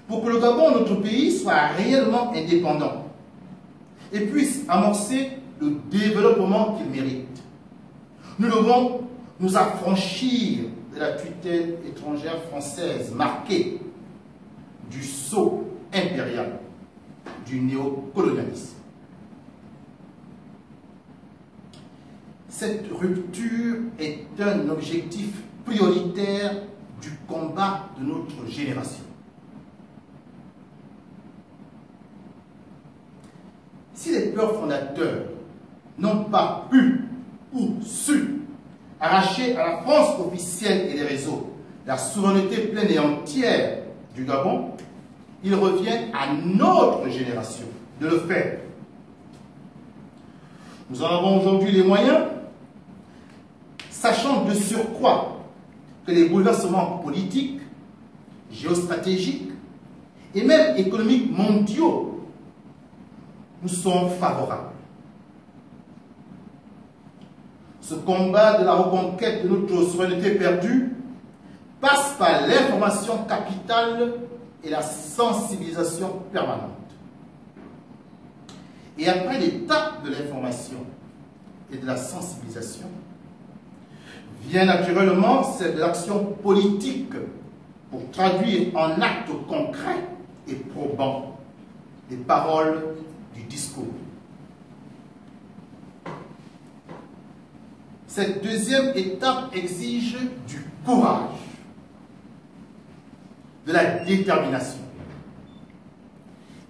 pour que le Gabon, notre pays, soit réellement indépendant et puisse amorcer le développement qu'il mérite. Nous devons nous affranchir de la tutelle étrangère française marquée du sceau impérial du néocolonialisme. Cette rupture est un objectif prioritaire du combat de notre génération. Si les peurs fondateurs n'ont pas pu ou su arracher à la France officielle et des réseaux la souveraineté pleine et entière du Gabon, il revient à notre génération de le faire. Nous en avons aujourd'hui les moyens, sachant de surcroît que les bouleversements politiques, géostratégiques et même économiques mondiaux nous sont favorables. Ce combat de la reconquête de notre souveraineté perdue passe par l'information capitale et la sensibilisation permanente. Et après l'étape de l'information et de la sensibilisation, vient naturellement celle de l'action politique pour traduire en actes concrets et probants les paroles du discours. Cette deuxième étape exige du courage, de la détermination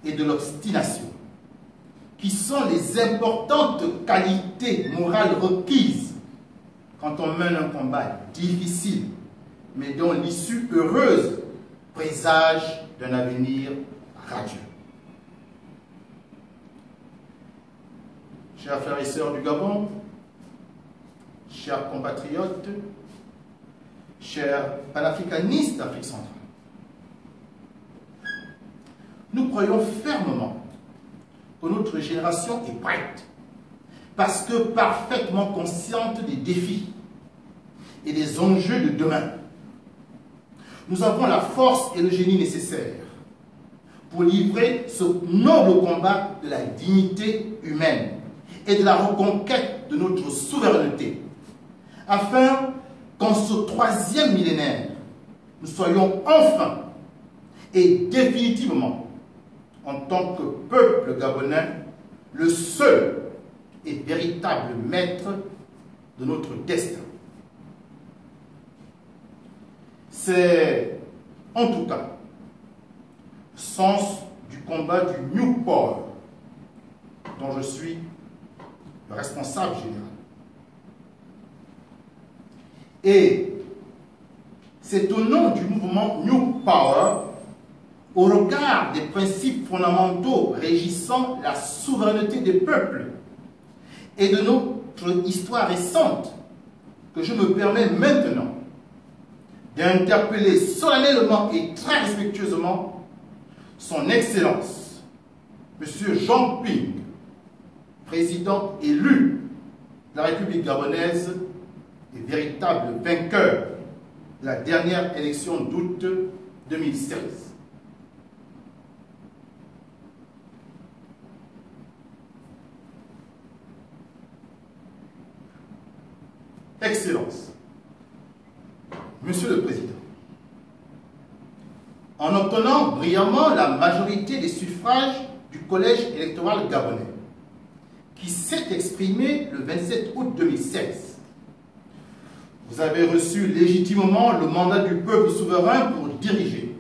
et de l'obstination, qui sont les importantes qualités morales requises quand on mène un combat difficile, mais dont l'issue heureuse présage d'un avenir radieux. Chers frères et sœurs du Gabon, chers compatriotes, chers panafricanistes d'Afrique centrale, nous croyons fermement que notre génération est prête, parce que parfaitement consciente des défis et des enjeux de demain. Nous avons la force et le génie nécessaires pour livrer ce noble combat de la dignité humaine et de la reconquête de notre souveraineté, afin qu'en ce troisième millénaire, nous soyons enfin et définitivement, en tant que peuple gabonais, le seul et véritable maître de notre destin. C'est, en tout cas, le sens du combat du New Power, dont je suis le responsable général. Et c'est au nom du mouvement New Power, au regard des principes fondamentaux régissant la souveraineté des peuples et de notre histoire récente, que je me permets maintenant d'interpeller solennellement et très respectueusement son Excellence, M. Jean Ping, président élu de la République gabonaise et véritable vainqueur de la dernière élection d'août 2016. Excellence, Monsieur le Président, en obtenant brillamment la majorité des suffrages du collège électoral gabonais, qui s'est exprimé le 27 août 2016, vous avez reçu légitimement le mandat du peuple souverain pour diriger,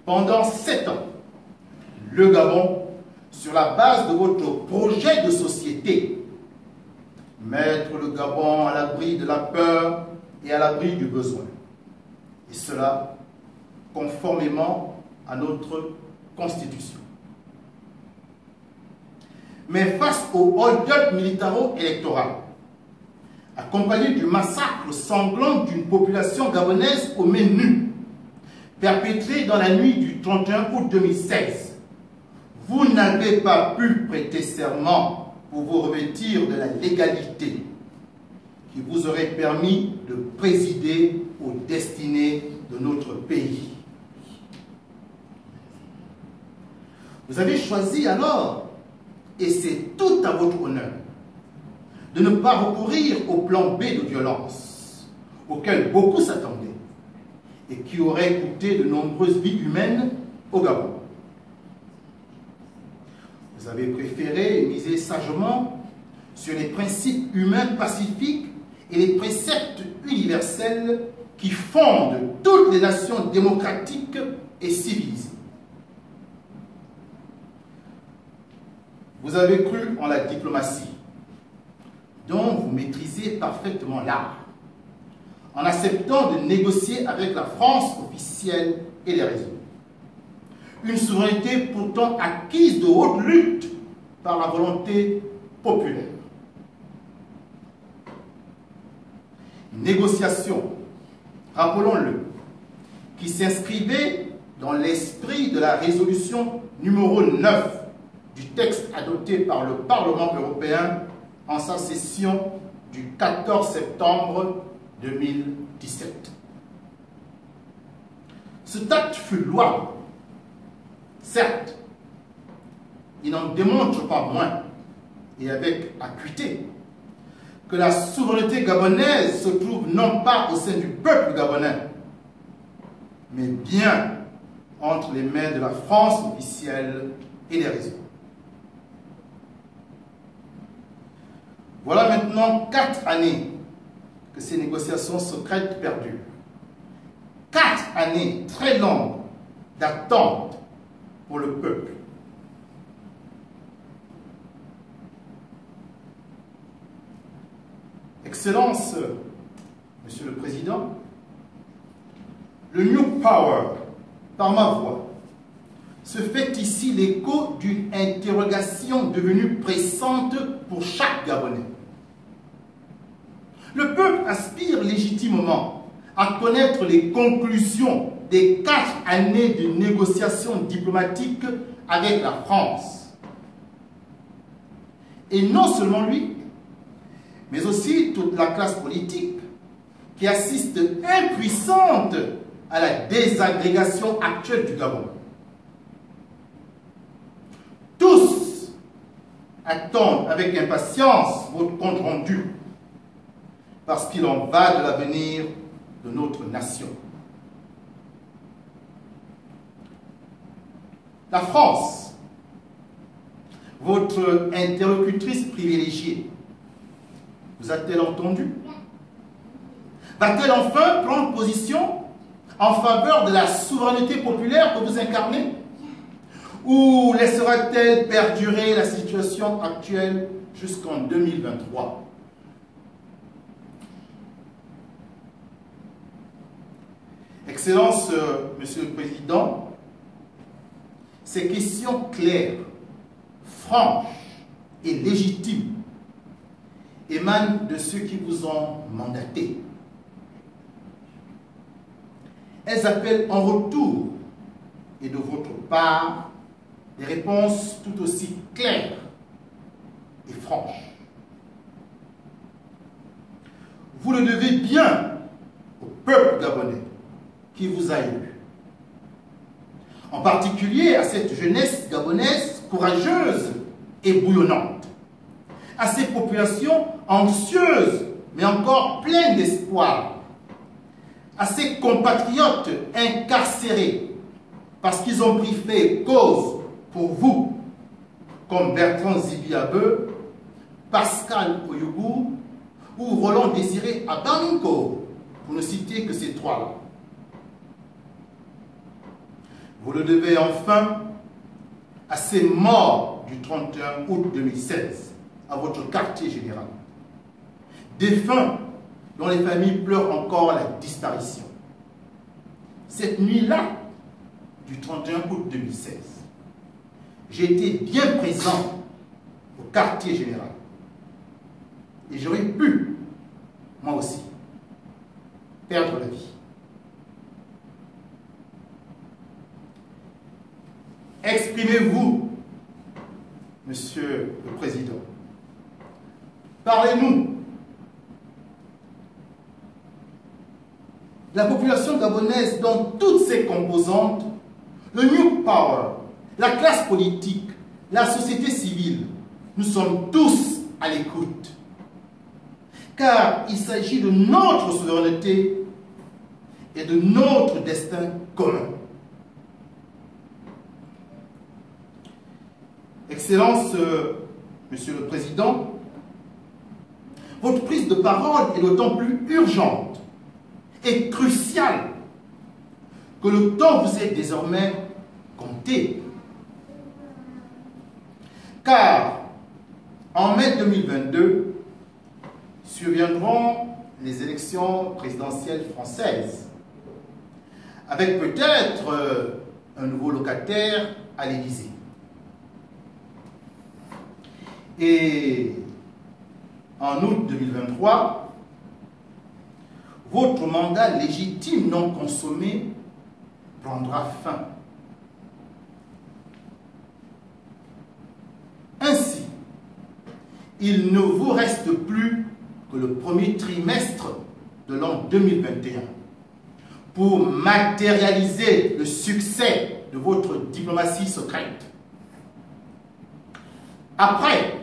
pendant 7 ans, le Gabon sur la base de votre projet de société, mettre le Gabon à l'abri de la peur et à l'abri du besoin. Et cela conformément à notre Constitution. Mais face au hold-up militaro-électoral, accompagné du massacre sanglant d'une population gabonaise aux mains nues, perpétré dans la nuit du 31 août 2016, vous n'avez pas pu prêter serment pour vous revêtir de la légalité qui vous aurait permis de présider aux destinées de notre pays. Vous avez choisi alors, et c'est tout à votre honneur, de ne pas recourir au plan B de violence, auquel beaucoup s'attendaient, et qui aurait coûté de nombreuses vies humaines au Gabon. Vous avez préféré miser sagement sur les principes humains pacifiques et les préceptes universels qui fondent toutes les nations démocratiques et civilisées. Vous avez cru en la diplomatie, dont vous maîtrisez parfaitement l'art, en acceptant de négocier avec la France officielle et les réseaux. Une souveraineté pourtant acquise de haute lutte par la volonté populaire. Négociation, rappelons-le, qui s'inscrivait dans l'esprit de la résolution numéro 9 du texte adopté par le Parlement européen en sa session du 14 septembre 2017. Cet acte fut louable. Certes, il n'en démontre pas moins, et avec acuité, que la souveraineté gabonaise se trouve non pas au sein du peuple gabonais, mais bien entre les mains de la France officielle et des réseaux. Voilà maintenant 4 années que ces négociations secrètes perdurent. 4 années très longues d'attente pour le peuple. Excellence, Monsieur le Président, le New Power, par ma voix, se fait ici l'écho d'une interrogation devenue pressante pour chaque Gabonais. Le peuple aspire légitimement à connaître les conclusions des 4 années de négociations diplomatiques avec la France. Et non seulement lui, mais aussi toute la classe politique qui assiste impuissante à la désagrégation actuelle du Gabon. Tous attendent avec impatience votre compte rendu, parce qu'il en va de l'avenir de notre nation. La France, votre interlocutrice privilégiée, vous a-t-elle entendu? Va-t-elle enfin prendre position en faveur de la souveraineté populaire que vous incarnez? Ou laissera-t-elle perdurer la situation actuelle jusqu'en 2023? Excellence, Monsieur le Président, ces questions claires, franches et légitimes émanent de ceux qui vous ont mandaté. Elles appellent en retour, et de votre part, des réponses tout aussi claires et franches. Vous le devez bien au peuple gabonais qui vous a élu. En particulier à cette jeunesse gabonaise courageuse et bouillonnante, à ces populations anxieuses mais encore pleines d'espoir, à ces compatriotes incarcérés parce qu'ils ont pris fait et cause pour vous, comme Bertrand Zibiabe, Pascal Oyougou ou Roland Désiré Abanko, pour ne citer que ces trois-là. Vous le devez enfin à ces morts du 31 août 2016, à votre quartier général. Défunts dont les familles pleurent encore la disparition. Cette nuit-là, du 31 août 2016, j'ai été bien présent au quartier général. Et j'aurais pu, moi aussi, perdre la vie. Exprimez-vous, Monsieur le Président. Parlez-nous. La population gabonaise, dans toutes ses composantes, le New Power la classe politique, la société civile, nous sommes tous à l'écoute. Car il s'agit de notre souveraineté et de notre destin commun. Excellence, Monsieur le Président, votre prise de parole est d'autant plus urgente et cruciale que le temps vous est désormais compté. Car en mai 2022, surviendront les élections présidentielles françaises, avec peut-être un nouveau locataire à l'Élysée. Et en août 2023, votre mandat légitime non consommé prendra fin. Ainsi, il ne vous reste plus que le premier trimestre de l'an 2021 pour matérialiser le succès de votre diplomatie secrète. Après,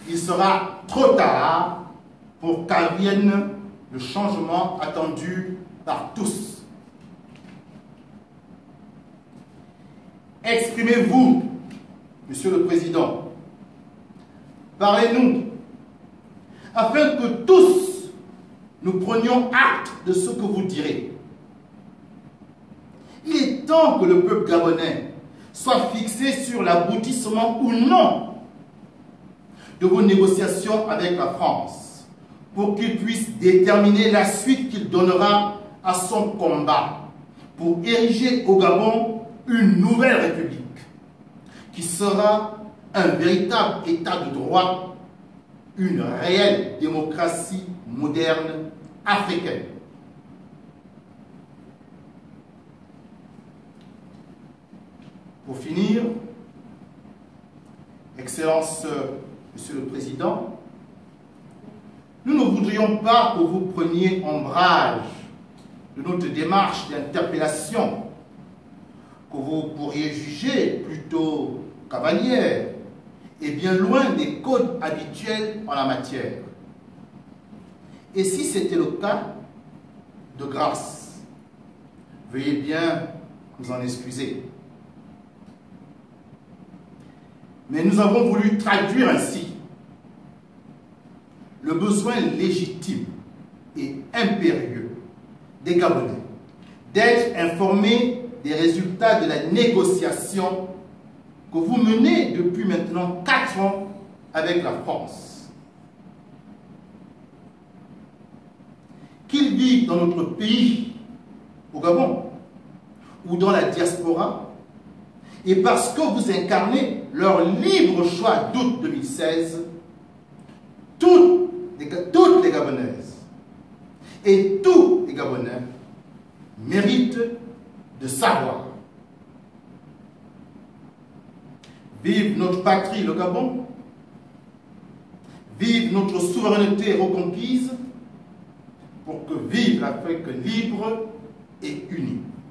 il sera trop tard pour qu'advienne le changement attendu par tous. Exprimez-vous, Monsieur le Président. Parlez-nous, afin que tous nous prenions acte de ce que vous direz. Il est temps que le peuple gabonais soit fixé sur l'aboutissement ou non de vos négociations avec la France, pour qu'il puisse déterminer la suite qu'il donnera à son combat pour ériger au Gabon une nouvelle république qui sera un véritable état de droit, une réelle démocratie moderne africaine. Pour finir, Excellence, Monsieur le Président, nous ne voudrions pas que vous preniez ombrage de notre démarche d'interpellation, que vous pourriez juger plutôt cavalière et bien loin des codes habituels en la matière. Et si c'était le cas, de grâce, veuillez bien nous en excuser. Mais nous avons voulu traduire ainsi le besoin légitime et impérieux des Gabonais d'être informés des résultats de la négociation que vous menez depuis maintenant 4 ans avec la France. Qu'ils vivent dans notre pays, au Gabon, ou dans la diaspora, et parce que vous incarnez leur libre choix d'août 2016, toutes les Gabonaises et tous les Gabonais méritent de savoir. Vive notre patrie, le Gabon. Vive notre souveraineté reconquise, pour que vive l'Afrique libre et unie.